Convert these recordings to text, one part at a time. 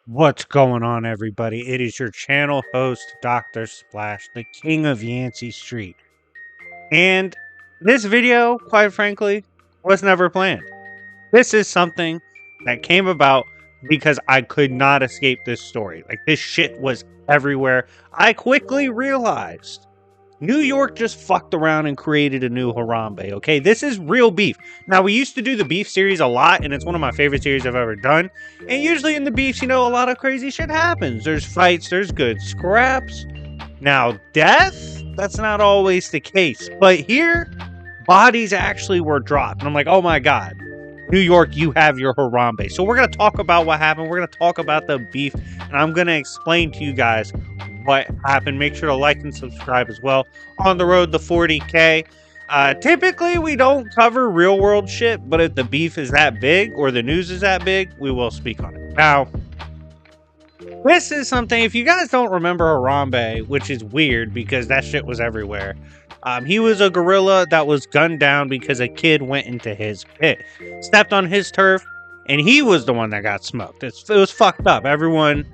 What's going on, everybody? It is your channel host, Dr. Splash, the king of Yancey Street. And this video, quite frankly, was never planned. This is something that came about because I could not escape this story. Like, this shit was everywhere. I quickly realized New York just fucked around and created a new Harambe, okay? This is real beef. Now, we used to do the beef series a lot, and it's one of my favorite series I've ever done. And usually in the beefs, you know, a lot of crazy shit happens. There's fights, there's good scraps. Now, death, that's not always the case. But here, bodies actually were dropped. And I'm like, oh my God, New York, you have your Harambe. So we're going to talk about what happened. We're going to talk about the beef, and I'm going to explain to you guys what happened. Make sure to like and subscribe as well. On the road to 40K. Typically, we don't cover real world shit, but if the beef is that big or the news is that big, we will speak on it. Now, this is something, if you guys don't remember Harambe, which is weird because that shit was everywhere. He was a gorilla that was gunned down because a kid went into his pit, stepped on his turf, and he was the one that got smoked. It was fucked up. Everyone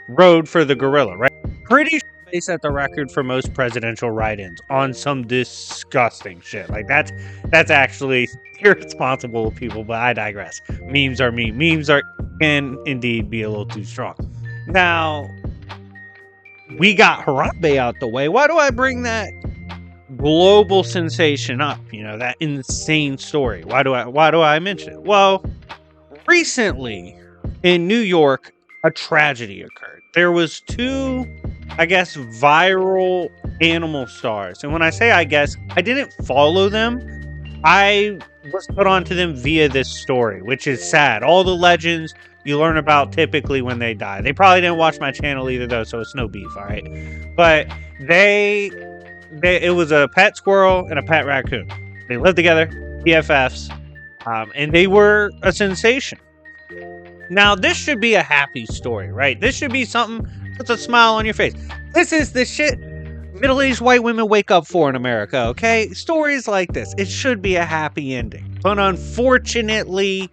rode for the gorilla, right? Pretty sure they set the record for most presidential write-ins on some disgusting shit. Like, that's actually irresponsible of people, but I digress. Memes can indeed be a little too strong. Now, we got Harambe out the way. Why do I bring that global sensation up? You know, that insane story. Why do I mention it? Well, recently in New York, a tragedy occurred. There was two, I guess, viral animal stars. And when I say I guess, I didn't follow them. I was put onto them via this story, which is sad. All the legends you learn about typically when they die. They probably didn't watch my channel either, though, so it's no beef, all right? But it was a pet squirrel and a pet raccoon. They lived together, BFFs, and they were a sensation. Now, this should be a happy story, right? This should be something that puts a smile on your face. This is the shit middle-aged white women wake up for in America, okay? Stories like this, it should be a happy ending. But unfortunately,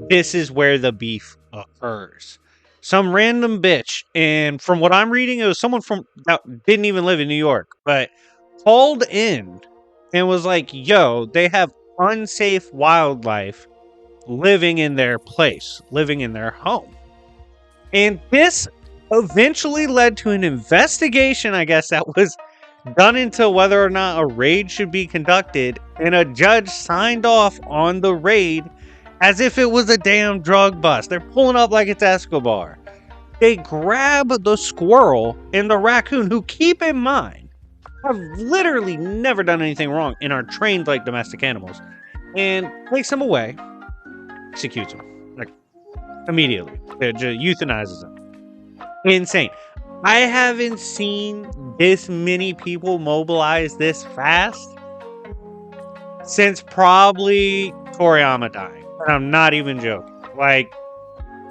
this is where the beef occurs. Some random bitch, and from what I'm reading, it was someone that didn't even live in New York, but called in and was like, yo, they have unsafe wildlife living in their place, living in their home. And this eventually led to an investigation, I guess, that was done into whether or not a raid should be conducted, and a judge signed off on the raid as if it was a damn drug bust. They're pulling up like it's Escobar. They grab the squirrel and the raccoon, who, keep in mind, have literally never done anything wrong and are trained like domestic animals, and takes them away, executes them, like, immediately. It just euthanizes them. Insane. I haven't seen this many people mobilize this fast since probably Toriyama dying. And I'm not even joking. Like,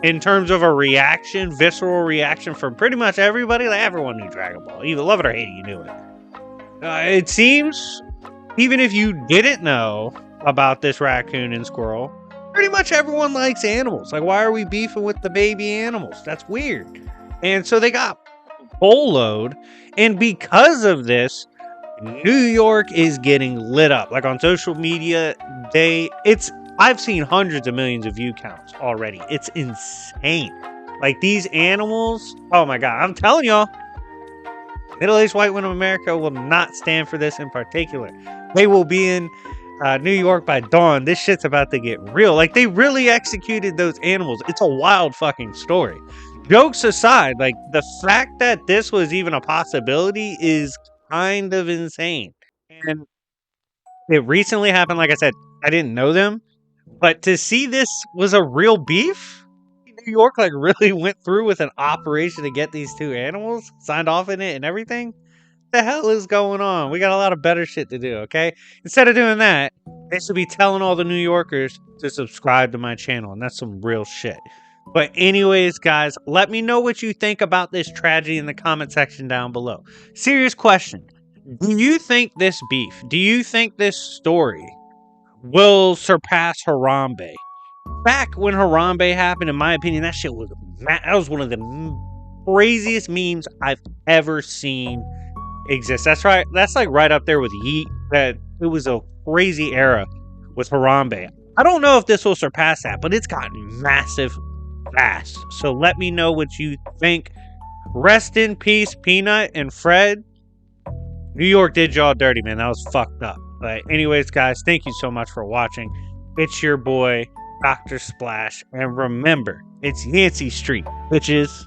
in terms of a reaction, visceral reaction from pretty much everybody, like, everyone knew Dragon Ball. Either love it or hate it, you knew it. It seems, even if you didn't know about this raccoon and squirrel, pretty much everyone likes animals. Like, why are we beefing with the baby animals? That's weird. And so they got boloed, and because of this, New York is getting lit up. Like, on social media, I've seen hundreds of millions of view counts already. It's insane. Like, these animals, oh my God, I'm telling y'all, middle-aged white women of America will not stand for this in particular. They will be in New York by dawn. This shit's about to get real. Like, they really executed those animals. It's a wild fucking story. Jokes aside, like, the fact that this was even a possibility is kind of insane. And it recently happened. Like I said, I didn't know them, but to see this was a real beef, New York like really went through with an operation to get these two animals, signed off in it and everything. What the hell is going on? We got a lot of better shit to do, okay? Instead of doing that, they should be telling all the New Yorkers to subscribe to my channel, and that's some real shit. But anyways, guys, let me know what you think about this tragedy in the comment section down below. Serious question. Do you think this beef, do you think this story will surpass Harambe? Back when Harambe happened, in my opinion, that shit was that was one of the craziest memes I've ever seen exist. That's right. That's like right up there with Yeet. That it was a crazy era with Harambe. I don't know if this will surpass that, but it's gotten massive fast. So let me know what you think. Rest in peace, Peanut and Fred. New York did y'all dirty, man. That was fucked up. But anyways, guys, thank you so much for watching. It's your boy, Dr. Splash. And remember, it's Yancey Street, bitches.